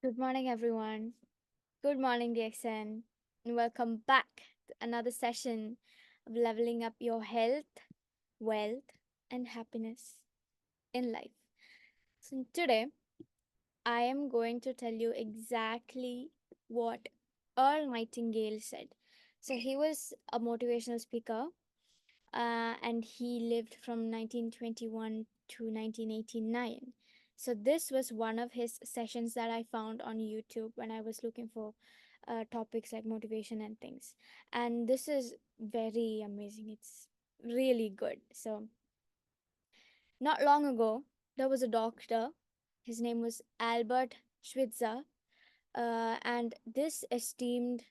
Good morning, everyone. Good morning, DXN. And welcome back to another session of leveling up your health, wealth, and happiness in life. So, today, I am going to tell you exactly what Earl Nightingale said. So, he was a motivational speaker and he lived from 1921 to 1989. So this was one of his sessions that I found on YouTube when I was looking for topics like motivation and things. And this is very amazing. It's really good. So not long ago, there was a doctor. His name was Albert Schweitzer, and this esteemed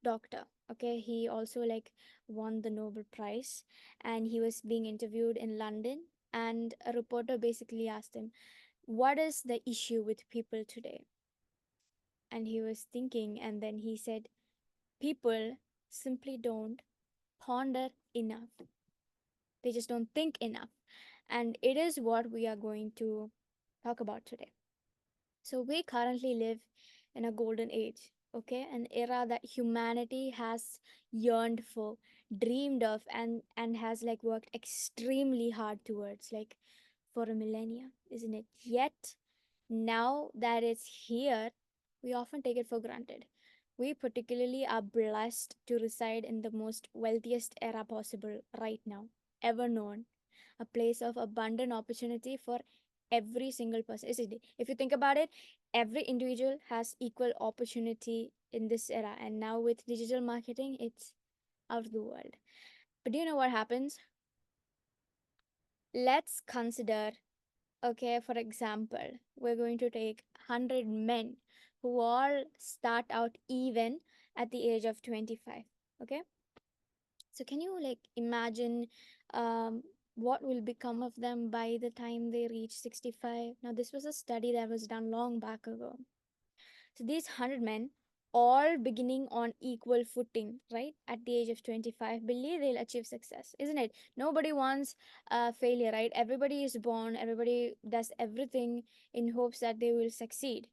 doctor, okay, he also like won the Nobel Prize, and he was being interviewed in London, and a reporter basically asked him, what is the issue with people today? And he was thinking, and then he said, people simply don't ponder enough. They just don't think enough. And it is what we are going to talk about today. So we currently live in a golden age, okay? An era that humanity has yearned for, dreamed of, and has like worked extremely hard towards, like for a millennia, isn't it? Yet now that it's here, we often take it for granted. We particularly are blessed to reside in the most wealthiest era possible right now, ever known, a place of abundant opportunity for every single person. Is it? If you think about it, every individual has equal opportunity in this era, and now with digital marketing, it's out of the world. But do you know what happens? Let's consider, okay, for example, we're going to take 100 men who all start out even at the age of 25. Okay, so can you like imagine um, what will become of them by the time they reach 65? Now, this was a study that was done long back ago. So these 100 men, all beginning on equal footing, right, at the age of 25, believe they'll achieve success, isn't it? Nobody wants failure, right? Everybody is born, everybody does everything in hopes that they will succeed,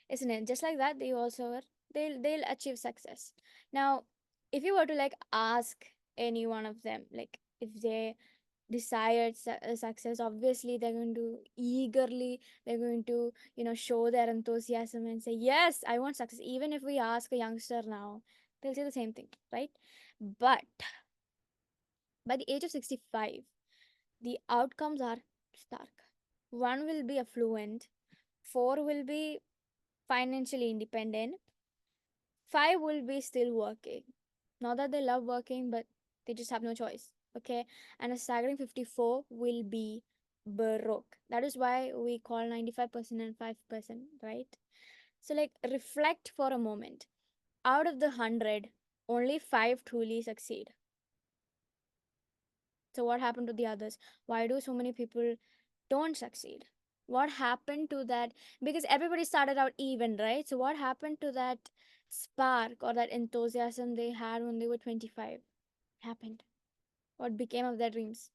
isn't it? Just like that, they also are, they'll achieve success. Now, if you were to like ask any one of them, like if they desired success, obviously they're going to eagerly, they're going to show their enthusiasm and say, yes, I want success. Even if we ask a youngster now, they'll say the same thing, right? But by the age of 65, the outcomes are stark. One will be affluent, four will be financially independent, five will be still working. Not that they love working, but they just have no choice. Okay. And a staggering 54 will be broke. That is why we call 95% and 5%, right? So, like, reflect for a moment. Out of the 100, only five truly succeed. So, what happened to the others? Why do so many people don't succeed? What happened to that? Because everybody started out even, right? So what happened to that spark or that enthusiasm they had when they were 25? Happened. What became of their dreams,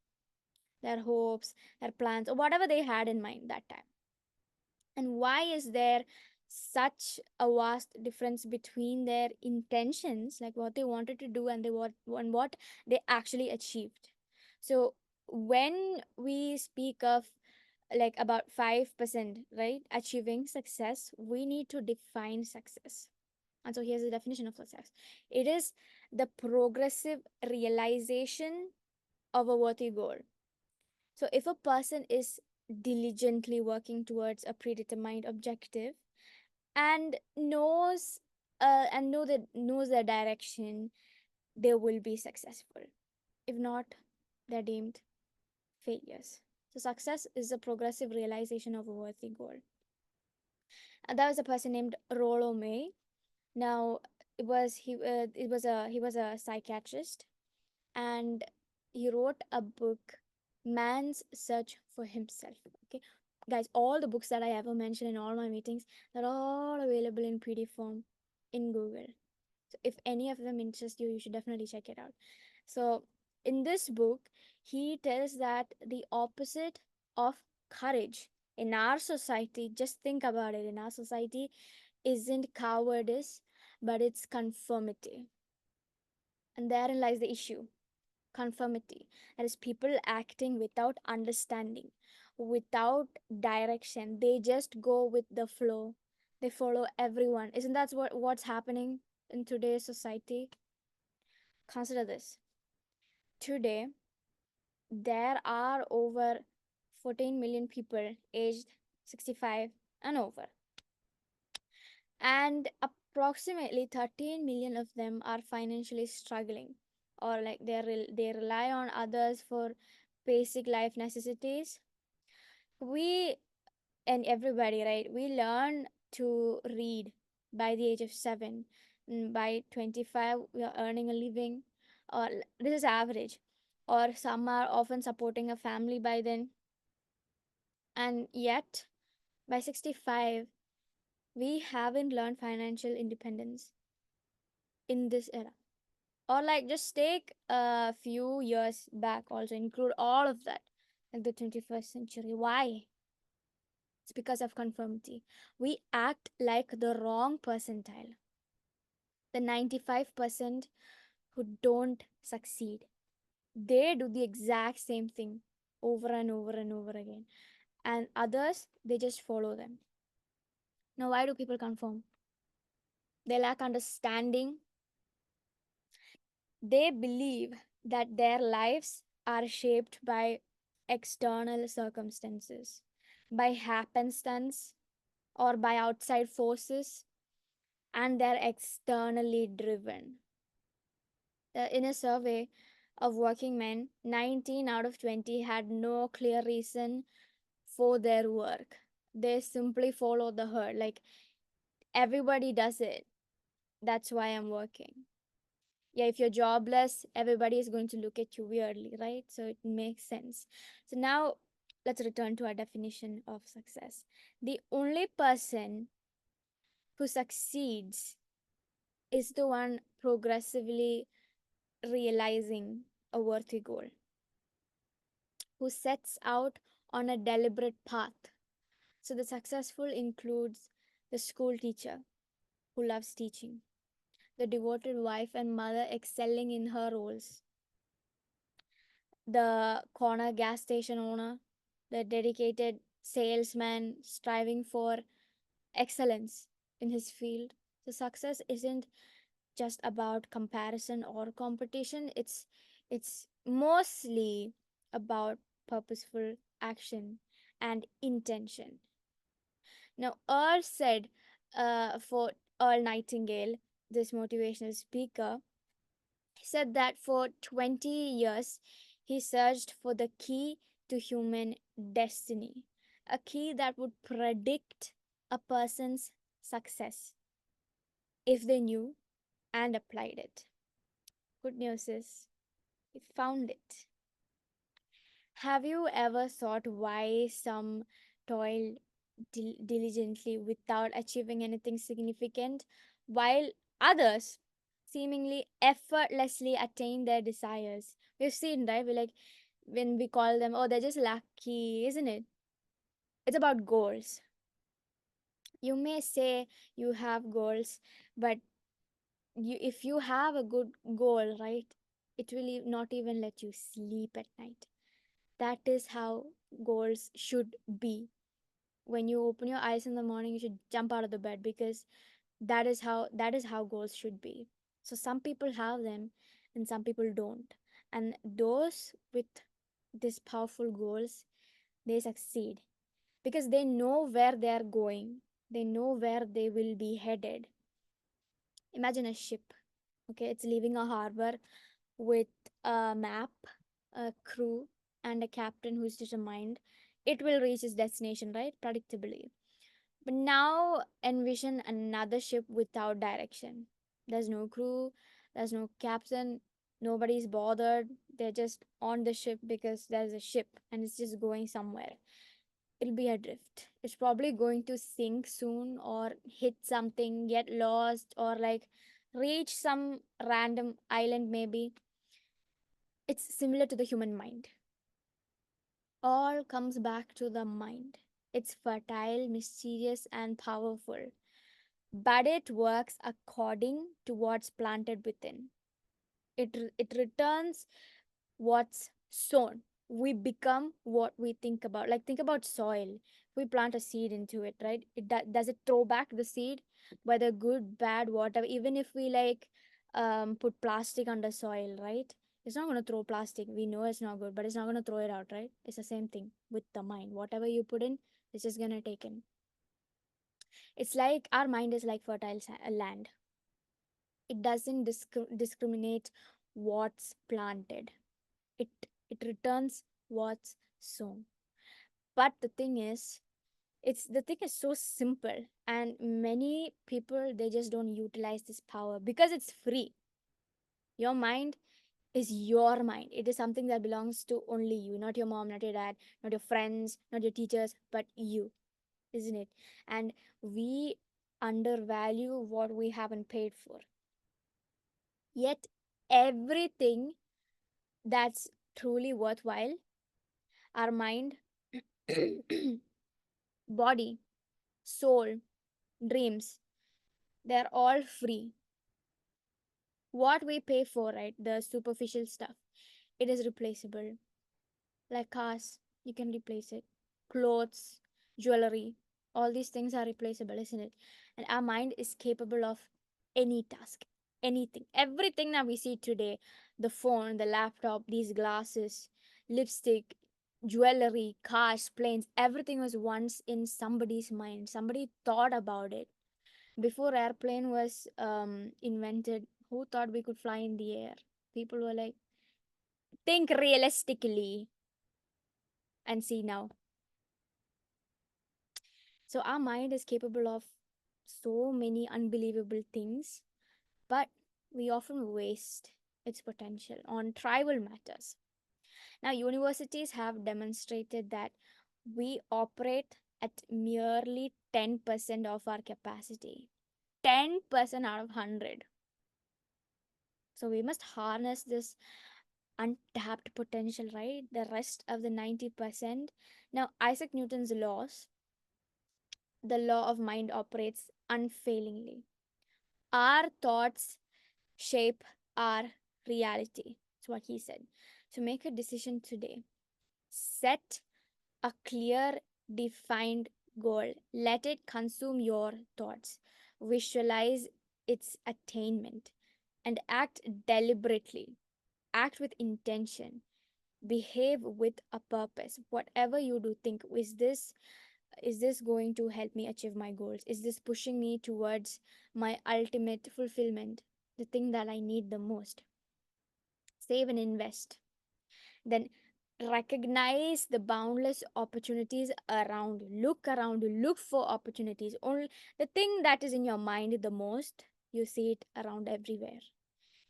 their hopes, their plans, or whatever they had in mind that time? And why is there such a vast difference between their intentions, like what they wanted to do, and what they actually achieved? So when we speak of like about 5%, right, achieving success, we need to define success. And so here's the definition of success: it is the progressive realization of a worthy goal. So if a person is diligently working towards a predetermined objective and knows their direction, they will be successful. If not, they're deemed failures. So success is a progressive realization of a worthy goal. And that was a person named Rollo May. Now he was a psychiatrist, and he wrote a book, Man's Search for Himself. Okay, guys, all the books that I ever mentioned in all my meetings, they're all available in PDF form in Google. So if any of them interest you, you should definitely check it out. So in this book, he tells that the opposite of courage In our society, just think about it, in our society, isn't cowardice, but it's conformity. And therein lies the issue, conformity. That is, people acting without understanding, without direction. They just go with the flow. They follow everyone. Isn't that what's happening in today's society? Consider this. Today, there are over 14 million people aged 65 and over, and approximately 13 million of them are financially struggling, or like they rely on others for basic life necessities. We and everybody, right, we learn to read by the age of 7. By 25 we are earning a living, or this is average, or some are often supporting a family by then. And yet by 65 we haven't learned financial independence in this era. Or like just take a few years back, also include all of that, like the 21st century. Why? It's because of conformity. We act like the wrong percentile, the 95% who don't succeed. They do the exact same thing over and over and over again, and others, they just follow them. Now, why do people conform? They lack understanding. They believe that their lives are shaped by external circumstances, by happenstance, or by outside forces, and they're externally driven. In a survey of working men, 19 out of 20 had no clear reason for their work. They simply follow the herd. Like, everybody does it. That's why I'm working. Yeah, if you're jobless, everybody is going to look at you weirdly, right? So it makes sense. So now let's return to our definition of success. The only person who succeeds is the one progressively realizing a worthy goal, who sets out on a deliberate path. So the successful includes the school teacher who loves teaching, the devoted wife and mother excelling in her roles, the corner gas station owner, the dedicated salesman striving for excellence in his field. So success isn't just about comparison or competition. It's mostly about purposeful action and intention. Now, Earl said, for Earl Nightingale, this motivational speaker, he said that for 20 years he searched for the key to human destiny, a key that would predict a person's success if they knew and applied it. Good news is he found it. Have you ever thought why some toil diligently without achieving anything significant, while others seemingly effortlessly attain their desires? We've seen, right? We like when we call them, oh, they're just lucky, isn't it? It's about goals. You may say you have goals, but if you have a good goal, right, it will not even let you sleep at night. That is how goals should be. When you open your eyes in the morning, you should jump out of the bed, because that is how goals should be. So some people have them and some people don't, and those with these powerful goals, they succeed because they know where they are going, they know where they will be headed. Imagine a ship. Okay, it's leaving a harbor with a map, a crew, and a captain who's determined it will reach its destination, right? Predictably. But now envision another ship without direction. There's no crew, there's no captain, nobody's bothered. They're just on the ship because there's a ship and it's just going somewhere. It'll be adrift. It's probably going to sink soon, or hit something, get lost, or like reach some random island, maybe. It's similar to the human mind. All comes back to the mind. It's fertile, mysterious, and powerful. But it works according to what's planted within. It returns what's sown. We become what we think about. Like, think about soil. We plant a seed into it, right? Does it throw back the seed, whether good, bad, whatever? Even if we like put plastic under soil, right? It's not going to throw plastic. We know it's not good, but it's not going to throw it out, right? It's the same thing with the mind. Whatever you put in, it's just going to take in. It's like our mind is like fertile land. It doesn't discriminate what's planted. It returns what's sown. But the thing is, the thing is so simple, and many people, they just don't utilize this power because it's free. Your mind is your mind. It is something that belongs to only you, not your mom, not your dad, not your friends, not your teachers, but you, isn't it? And we undervalue what we haven't paid for. Yet everything that's truly worthwhile, our mind, body, soul, dreams, they're all free. What we pay for, right? The superficial stuff, it is replaceable. Like cars, you can replace it. Clothes, jewelry, all these things are replaceable, isn't it? And our mind is capable of any task, anything, everything that we see today, the phone, the laptop, these glasses, lipstick, jewelry, cars, planes, everything was once in somebody's mind. Somebody thought about it. Before airplane was invented, who thought we could fly in the air? People were like, think realistically, and see now. So our mind is capable of so many unbelievable things, but we often waste its potential on trivial matters. Now, universities have demonstrated that we operate at merely 10% of our capacity. 10% out of 100. So we must harness this untapped potential, right? The rest of the 90%. Now, Isaac Newton's laws, the law of mind operates unfailingly. Our thoughts shape our reality. That's what he said. So make a decision today. Set a clear, defined goal. Let it consume your thoughts. Visualize its attainment and act deliberately. Act with intention. Behave with a purpose. Whatever you do, think, is this going to help me achieve my goals? Is this pushing me towards my ultimate fulfillment, the thing that I need the most? Save and invest. Then recognize the boundless opportunities around you. Look around you, look for opportunities. Only the thing that is in your mind the most, you see it around everywhere.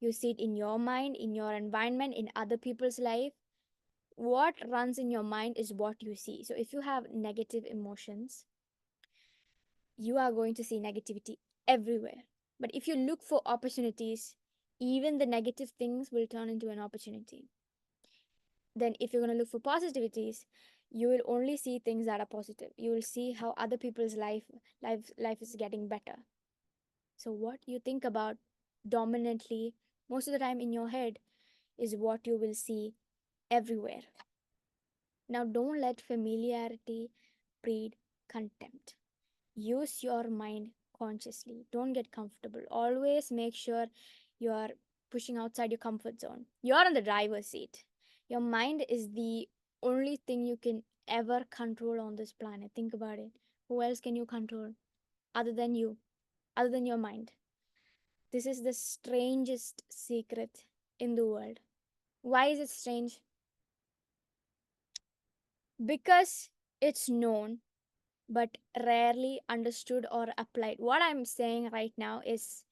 You see it in your mind, in your environment, in other people's life. What runs in your mind is what you see. So if you have negative emotions, you are going to see negativity everywhere. But if you look for opportunities, even the negative things will turn into an opportunity. Then, if you're going to look for positivities, you will only see things that are positive. You will see how other people's life is getting better. So, what you think about dominantly most of the time in your head is what you will see everywhere. Now, don't let familiarity breed contempt. Use your mind consciously. Don't get comfortable. Always make sure you are pushing outside your comfort zone. You're in the driver's seat. Your mind is the only thing you can ever control on this planet. Think about it. Who else can you control other than you, other than your mind? This is the strangest secret in the world. Why is it strange? Because it's known but rarely understood or applied. What I'm saying right now is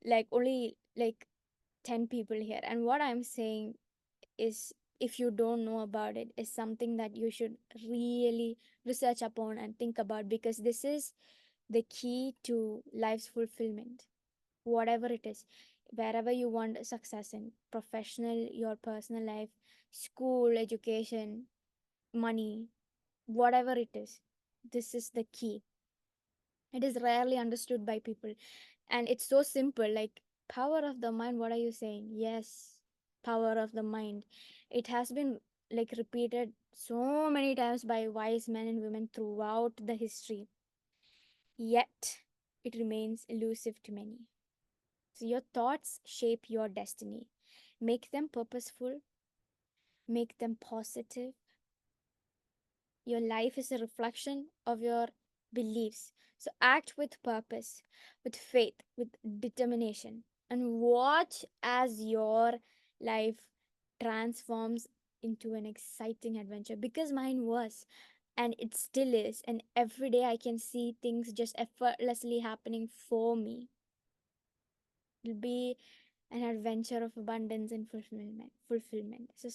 like only like 10 people here, and what I'm saying is, if you don't know about it, is something that you should really research upon and think about, because this is the key to life's fulfillment, whatever it is. Wherever you want success in professional, your personal life, school, education, money, whatever it is, This is the key. It is rarely understood by people. And it's so simple, like power of the mind. What are you saying? Yes, power of the mind. It has been like repeated so many times by wise men and women throughout the history. Yet, it remains elusive to many. So, your thoughts shape your destiny. Make them purposeful, make them positive. Your life is a reflection of your beliefs. So act with purpose, with faith, with determination, and watch as your life transforms into an exciting adventure, because mine was, and it still is. And every day I can see things just effortlessly happening for me. It'll be an adventure of abundance and fulfillment. So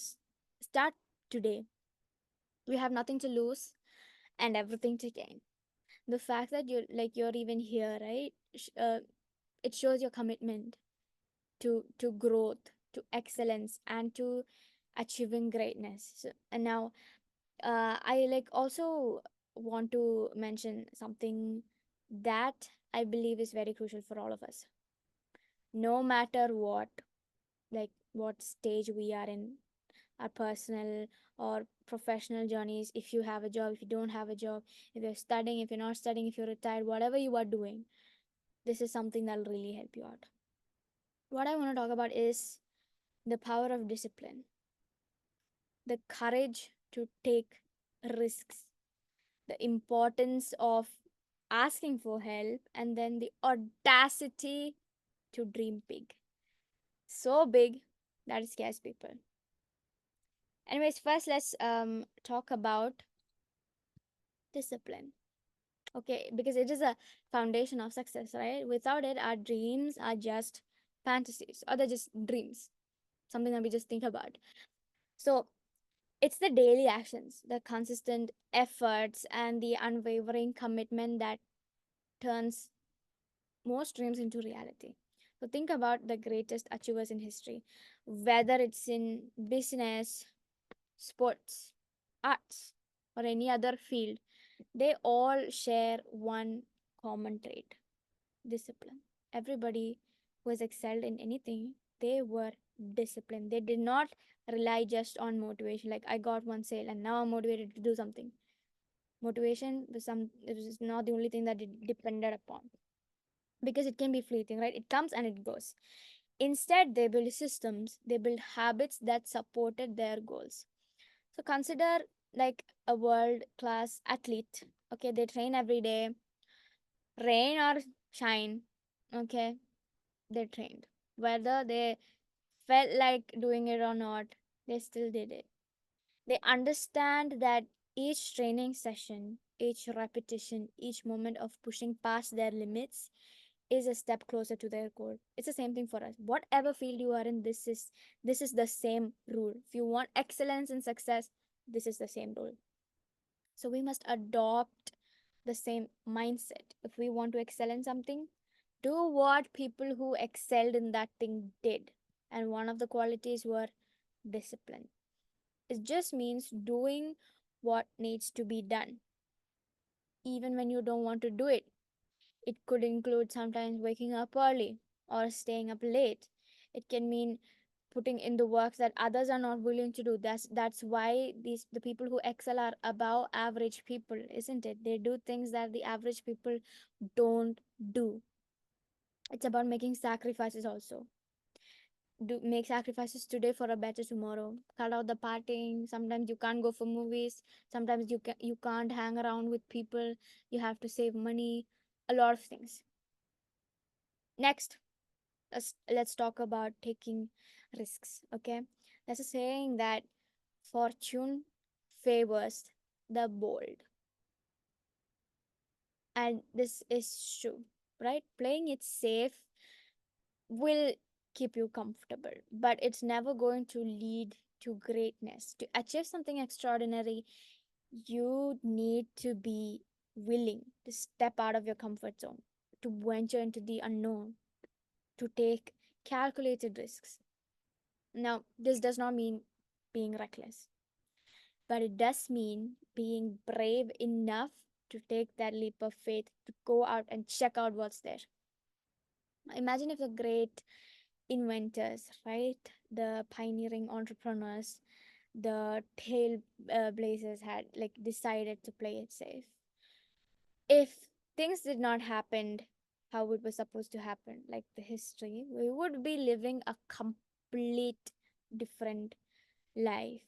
start today. We have nothing to lose and everything to gain. The fact that you're even here, right? It shows your commitment to growth, to excellence, and to achieving greatness. So, and now, I like also want to mention something that I believe is very crucial for all of us. No matter what, like what stage we are in, our personal or professional journeys, if you have a job, if you don't have a job, if you're studying, if you're not studying, if you're retired, whatever you are doing, this is something that'll really help you out. What I want to talk about is the power of discipline, the courage to take risks, the importance of asking for help, and then the audacity to dream big. So big that it scares people. Anyways, first let's talk about discipline. Okay, because it is a foundation of success, right? Without it, our dreams are just fantasies, or they're just dreams, something that we just think about. So it's the daily actions, the consistent efforts, and the unwavering commitment that turns most dreams into reality. So think about the greatest achievers in history, whether it's in business, sports, arts, or any other field. They all share one common trait: discipline. Everybody who has excelled in anything, they were disciplined. They did not rely just on motivation, like I got one sale and now I'm motivated to do something. Motivation was it was not the only thing that it depended upon, because it can be fleeting, right? It comes and it goes. Instead, they build systems, they build habits that supported their goals. So consider like a world class athlete. Okay, they train every day, rain or shine. Okay, they trained. Whether they felt like doing it or not, they still did it. They understand that each training session, each repetition, each moment of pushing past their limits is a step closer to their goal. It's the same thing for us. Whatever field you are in, this is the same rule. If you want excellence and success, this is the same rule. So we must adopt the same mindset. If we want to excel in something, do what people who excelled in that thing did. And one of the qualities were discipline. It just means doing what needs to be done, even when you don't want to do it. It could include sometimes waking up early or staying up late. It can mean putting in the work that others are not willing to do. That's why the people who excel are above average people, isn't it? They do things that the average people don't do. It's about making sacrifices also. Do make sacrifices today for a better tomorrow. Cut out the partying. Sometimes you can't go for movies. Sometimes you can't hang around with people. You have to save money. A lot of things. Next, let's talk about taking risks. Okay, there's a saying that fortune favors the bold, and this is true, right? Playing it safe will keep you comfortable, but it's never going to lead to greatness. To achieve something extraordinary, you need to be willing to step out of your comfort zone, to venture into the unknown, to take calculated risks. Now, this does not mean being reckless, but it does mean being brave enough to take that leap of faith, to go out and check out what's there. Imagine if the great inventors, right? The pioneering entrepreneurs, the blazers had like decided to play it safe. If things did not happen how it was supposed to happen, like the history, we would be living a complete different life.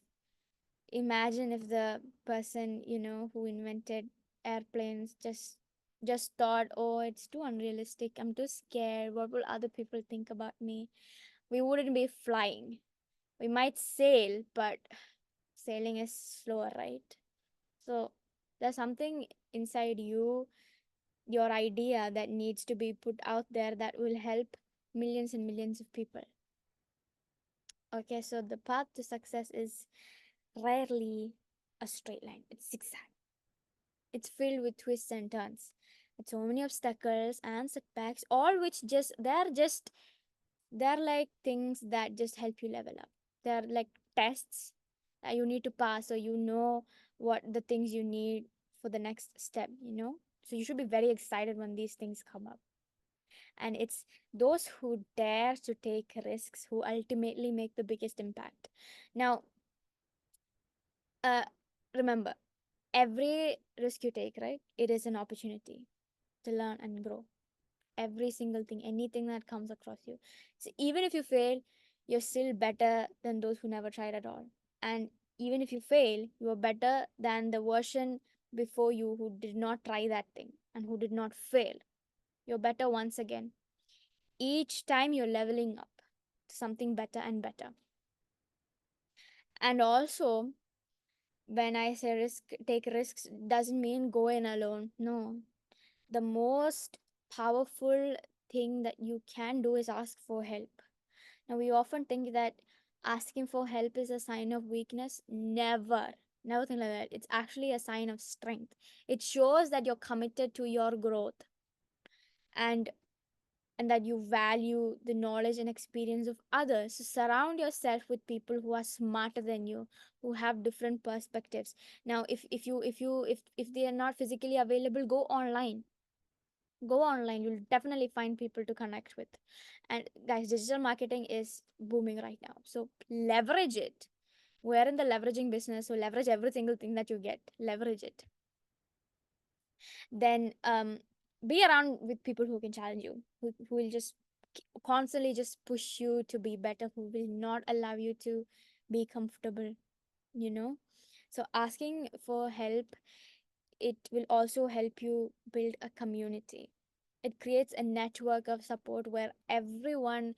Imagine if the person, who invented airplanes just thought, oh, it's too unrealistic, I'm too scared, what will other people think about me? We wouldn't be flying. We might sail, but sailing is slower, right? So there's something inside you, your idea, that needs to be put out there that will help millions and millions of people. Okay, so the path to success is rarely a straight line, it's zigzag. It's filled with twists and turns, with so many obstacles and setbacks, all which they're like things that just help you level up. They're like tests that you need to pass, so you know what the things you need for the next step. So you should be very excited when these things come up. And it's those who dare to take risks who ultimately make the biggest impact. Now, uh, remember, every risk you take, right? It is an opportunity to learn and grow. Every single thing, anything that comes across you. So even if you fail, you're still better than those who never tried at all. And even if you fail, you are better than the version before you who did not try that thing and who did not fail. You're better once again. Each time you're leveling up to something better and better. And also, when I say take risks, doesn't mean go in alone. No, the most powerful thing that you can do is ask for help. Now, we often think that asking for help is a sign of weakness. Never. Never think like that. It's actually a sign of strength. It shows that you're committed to your growth, and that you value the knowledge and experience of others. So surround yourself with people who are smarter than you, who have different perspectives. Now, if they are not physically available, go online. You'll definitely find people to connect with. And guys, digital marketing is booming right now, so leverage it. We're in the leveraging business, so leverage every single thing that you get, leverage it. Then be around with people who can challenge you, who will just constantly just push you to be better, who will not allow you to be comfortable you know so asking for help, it will also help you build a community. It creates a network of support where everyone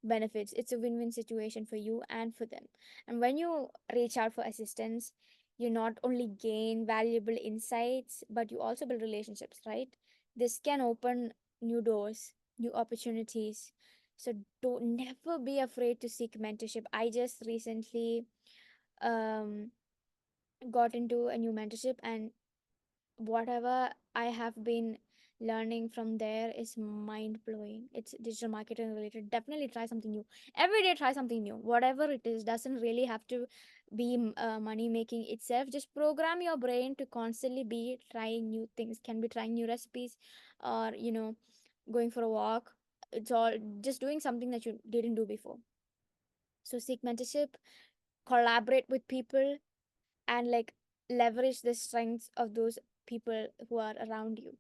benefits. It's a win-win situation for you and for them. And when you reach out for assistance, you not only gain valuable insights, but you also build relationships, right? This can open new doors, new opportunities. So don't never be afraid to seek mentorship. I just recently um got into a new mentorship, and whatever I have been learning from there is mind blowing. It's digital marketing related. Definitely try something new. Every day, try something new. Whatever it is, doesn't really have to be money making itself. Just program your brain to constantly be trying new things. Can be trying new recipes, or going for a walk. It's all just doing something that you didn't do before. So seek mentorship, collaborate with people, and like leverage the strengths of those people who are around you,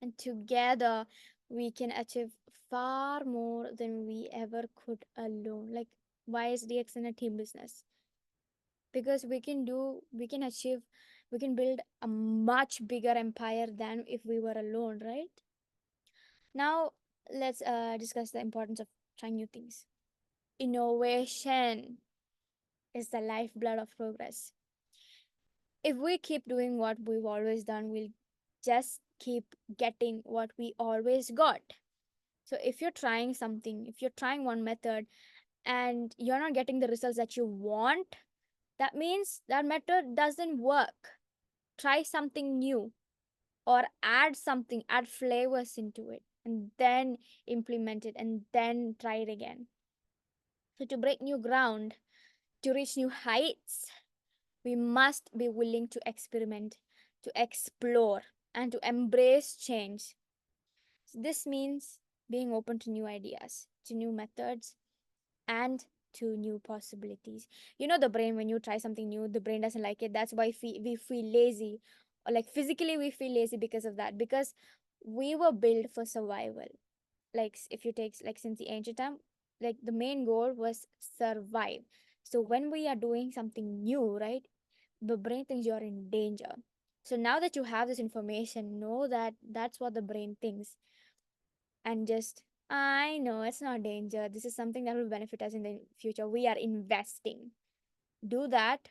and together we can achieve far more than we ever could alone. Like, why is DX in a team business? Because we can achieve, we can build a much bigger empire than if we were alone, right? Now let's discuss the importance of trying new things. Innovation is the lifeblood of progress. If we keep doing what we've always done, we'll just keep getting what we always got. So if you're trying something, if you're trying one method and you're not getting the results that you want, that means that method doesn't work. Try something new, or add something, add flavors into it, and then implement it, and then try it again. So to break new ground, to reach new heights, we must be willing to experiment, to explore, and to embrace change. So this means being open to new ideas, to new methods, and to new possibilities. You know, the brain, when you try something new, the brain doesn't like it. That's why we feel lazy, or like physically we feel lazy because of that, because we were built for survival. Like if you take, like, since the ancient time, like the main goal was survive. So when we are doing something new, right, the brain thinks you're in danger. So now that you have this information, know that that's what the brain thinks, and just, I know it's not danger, this is something that will benefit us in the future, we are investing. Do that,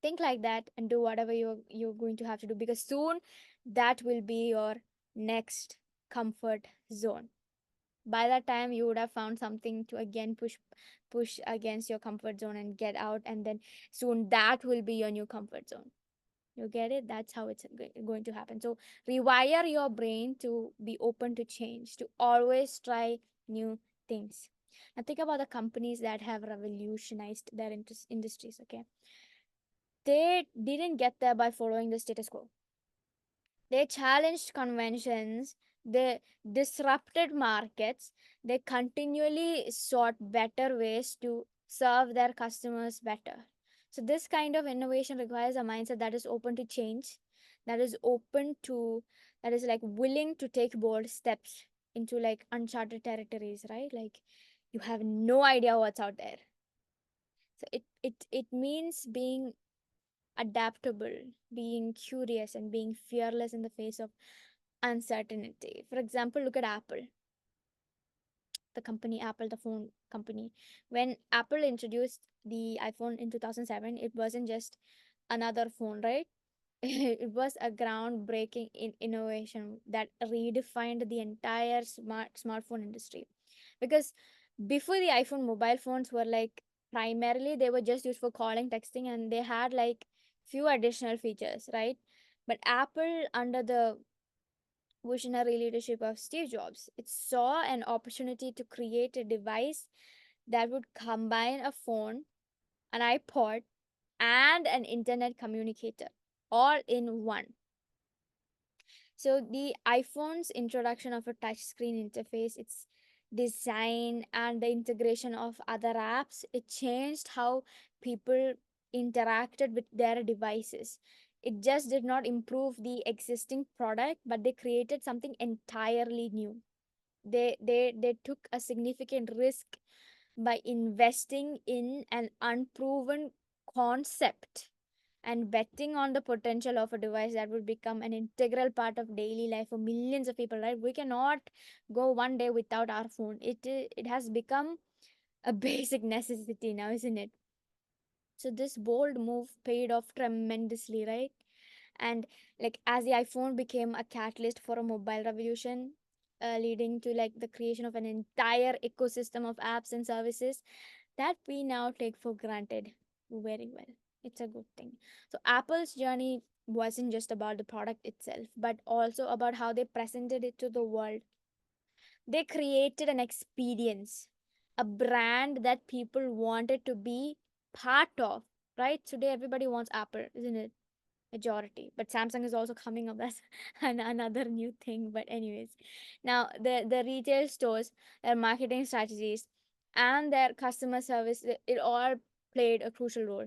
think like that, and do whatever you're going to have to do, because soon that will be your next comfort zone. By that time you would have found something to again push against your comfort zone and get out, and then soon that will be your new comfort zone. You get it? That's how it's going to happen. So rewire your brain to be open to change, to always try new things. Now think about the companies that have revolutionized their industries. Okay, they didn't get there by following the status quo. They challenged conventions, they disrupted markets, they continually sought better ways to serve their customers better. So, this kind of innovation requires a mindset that is open to change, that is open to, that is like willing to take bold steps into like uncharted territories, right? Like you have no idea what's out there. So, it means being adaptable, being curious, and being fearless in the face of uncertainty. For example, look at Apple, the company Apple, the phone company. When Apple introduced the iPhone in 2007, it wasn't just another phone, right? It was a groundbreaking innovation that redefined the entire smartphone industry. Because before the iPhone, mobile phones were like primarily they were just used for calling, texting, and they had like few additional features, right? But Apple, under the visionary leadership of Steve Jobs, it saw an opportunity to create a device that would combine a phone, an iPod, and an internet communicator all in one. So the iPhone's introduction of a touchscreen interface, its design, and the integration of other apps, it changed how people interacted with their devices. It just did not improve the existing product, but they created something entirely new. They took a significant risk by investing in an unproven concept and betting on the potential of a device that would become an integral part of daily life for millions of people, right? We cannot go one day without our phone. It has become a basic necessity now, isn't it? So this bold move paid off tremendously, right? And like as the iPhone became a catalyst for a mobile revolution, leading to like the creation of an entire ecosystem of apps and services that we now take for granted very well. It's a good thing. So Apple's journey wasn't just about the product itself, but also about how they presented it to the world. They created an experience, a brand that people wanted to be part of, right? Today everybody wants Apple, isn't it? Majority, but Samsung is also coming up. That's another new thing, but anyways, now the retail stores, their marketing strategies, and their customer service, it all played a crucial role,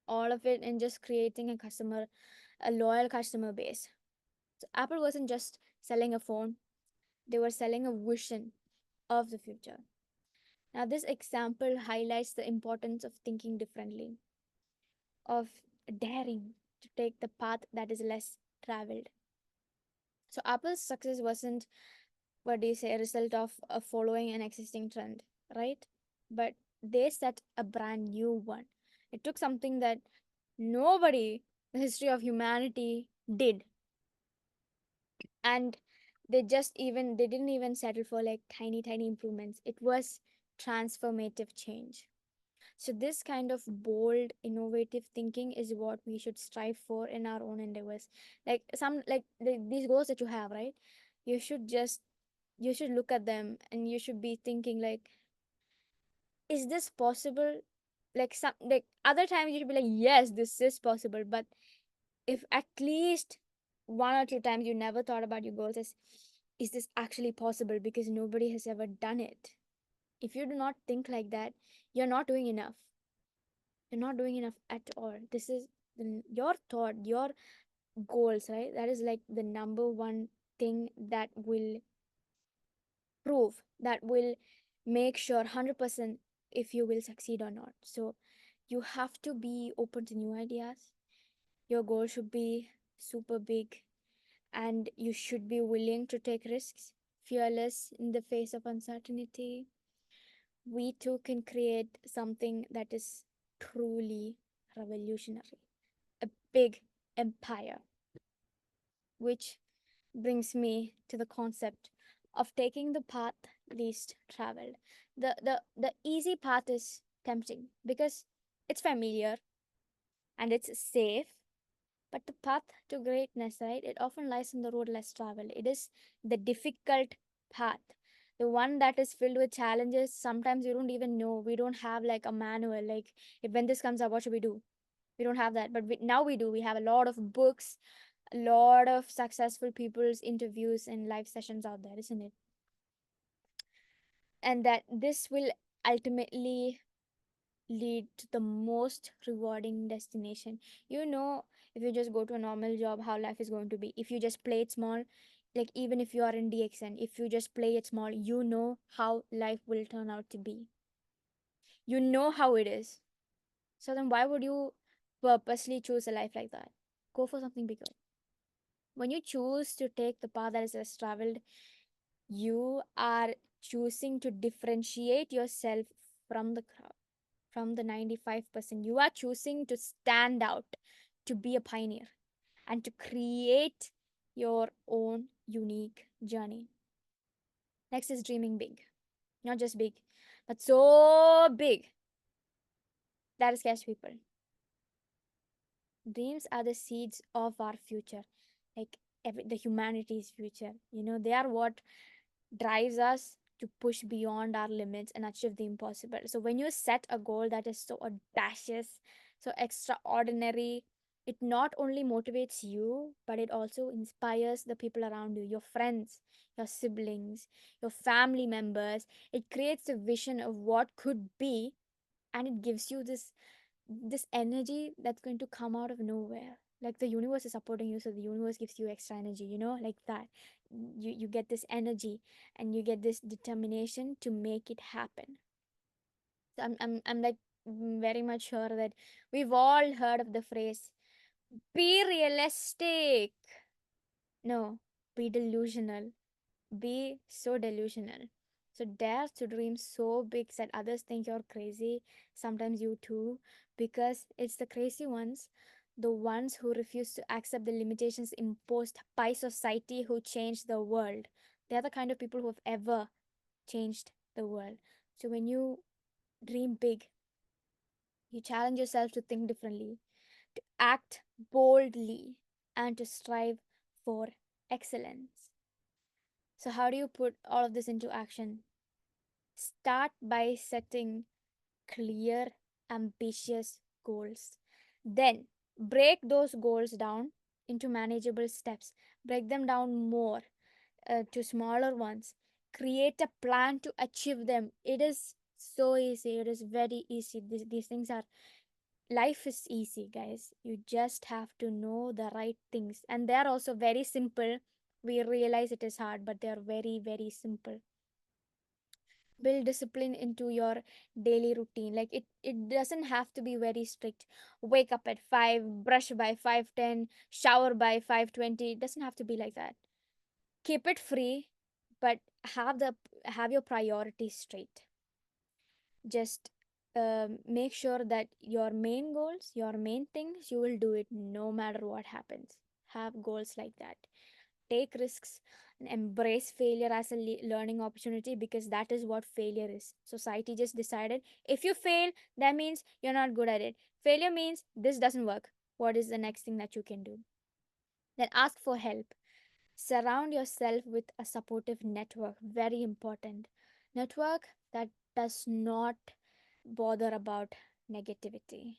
all of it in just creating a loyal customer base. So Apple wasn't just selling a phone, they were selling a vision of the future. Now this example highlights the importance of thinking differently, of daring to take the path that is less traveled. So Apple's success wasn't, what do you say, a result of following an existing trend, right? But they set a brand new one. It took something that nobody in the history of humanity did, and they didn't even settle for like tiny improvements. It was transformative change. So this kind of bold, innovative thinking is what we should strive for in our own endeavors. Like these goals that you have, right? You should just you should look at them and you should be thinking like, is this possible? Like some like other times you should be like, yes, this is possible, but If at least one or two times you never thought about your goals as, is this actually possible, because nobody has ever done it. If you do not think like that, you're not doing enough. You're not doing enough at all. This is your thought, your goals, right? That is like the number one thing that will prove, that will make sure 100% if you will succeed or not. So you have to be open to new ideas. Your goal should be super big, and you should be willing to take risks, fearless in the face of uncertainty. We too can create something that is truly revolutionary, a big empire. Which brings me to the concept of taking the path least traveled. The easy path is tempting because it's familiar and it's safe, but the path to greatness, right, it often lies in the road less traveled. It is the difficult path, the one that is filled with challenges. Sometimes you don't even know. We don't have like a manual, like if when this comes up, what should we do? We don't have that, but now we do. We have a lot of books, a lot of successful people's interviews and live sessions out there, isn't it? And that this will ultimately lead to the most rewarding destination. You know, if you just go to a normal job, how life is going to be. If you just play it small, like even if you are in DXN, if you just play it small, you know how life will turn out to be. You know how it is. So then why would you purposely choose a life like that? Go for something bigger. When you choose to take the path that is less traveled, you are choosing to differentiate yourself from the crowd, from the 95%. You are choosing to stand out, to be a pioneer, and to create your own unique journey. Next is dreaming big. Not just big, but so big that it scares people. Dreams are the seeds of our future, like the humanity's future. They are what drives us to push beyond our limits and achieve the impossible. So when you set a goal that is so audacious, so extraordinary, it not only motivates you, but it also inspires the people around you, your friends, your siblings, your family members. It creates a vision of what could be, and it gives you this energy that's going to come out of nowhere. Like the universe is supporting you, so the universe gives you extra energy, like that. You get this energy, and you get this determination to make it happen. So I'm like very much sure that we've all heard of the phrase, be realistic. No, be delusional. Be so delusional. So dare to dream so big that others think you're crazy. Sometimes you too, because it's the crazy ones, the ones who refuse to accept the limitations imposed by society, who change the world. They're the kind of people who have ever changed the world. So when you dream big, you challenge yourself to think differently, to act boldly, and to strive for excellence. So, how do you put all of this into action? Start by setting clear, ambitious goals. Then break those goals down into manageable steps. Break them down more to smaller ones. Create a plan to achieve them. It is so easy. It is very easy. These things are, life is easy, guys. You just have to know the right things. And they are also very simple. We realize it is hard, but they are very, very simple. Build discipline into your daily routine. Like it doesn't have to be very strict. Wake up at 5, brush by 5:10, shower by 5:20. It doesn't have to be like that. Keep it free, but have your priorities straight. Just make sure that your main goals, your main things, you will do it no matter what happens. Have goals like that. Take risks and embrace failure as a learning opportunity, because that is what failure is. Society just decided if you fail, that means you're not good at it. Failure means this doesn't work. What is the next thing that you can do? Then ask for help. Surround yourself with a supportive network. Very important. Network that does not bother about negativity.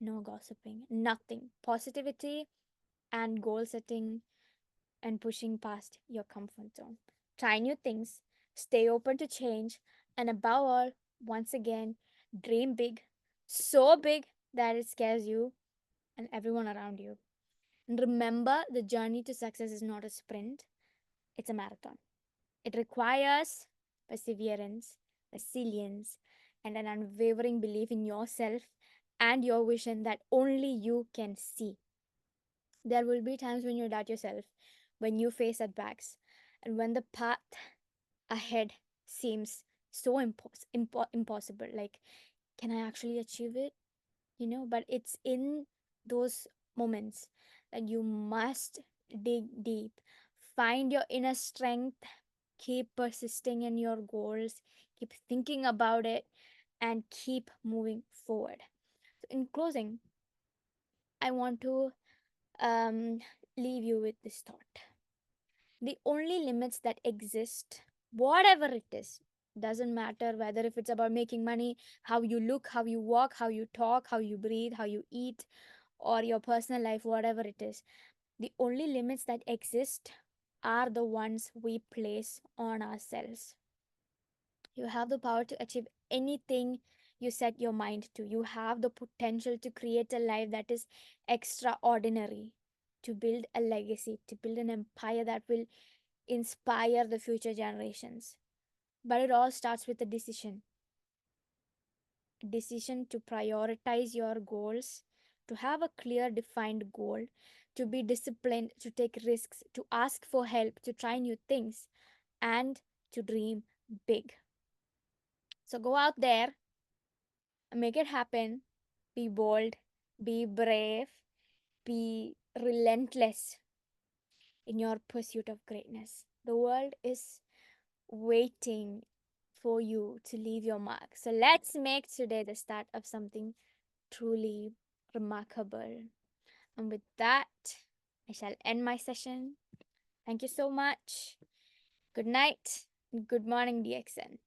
no gossiping, nothing. Positivity and goal setting and pushing past your comfort zone. Try new things, stay open to change, and above all, once again, dream big, so big that it scares you and everyone around you. And remember, the journey to success is not a sprint, it's a marathon. It requires perseverance, resilience, and an unwavering belief in yourself and your vision that only you can see. There will be times when you doubt yourself, when you face setbacks, and when the path ahead seems so impossible. Like, can I actually achieve it? But it's in those moments that you must dig deep, find your inner strength, keep persisting in your goals, keep thinking about it, and keep moving forward. So, in closing, I want to um, leave you with this thought. The only limits that exist, whatever it is, doesn't matter whether if it's about making money, how you look, how you walk, how you talk, how you breathe, how you eat, or your personal life, whatever it is. The only limits that exist are the ones we place on ourselves. You have the power to achieve anything you set your mind to. You have the potential to create a life that is extraordinary, to build a legacy, to build an empire that will inspire the future generations. But it all starts with a decision to prioritize your goals, to have a clear, defined goal, to be disciplined, to take risks, to ask for help, to try new things, and to dream big. So go out there and make it happen. Be bold, be brave, be relentless in your pursuit of greatness. The world is waiting for you to leave your mark. So let's make today the start of something truly remarkable. And with that, I shall end my session. Thank you so much. Good night and good morning, DXN.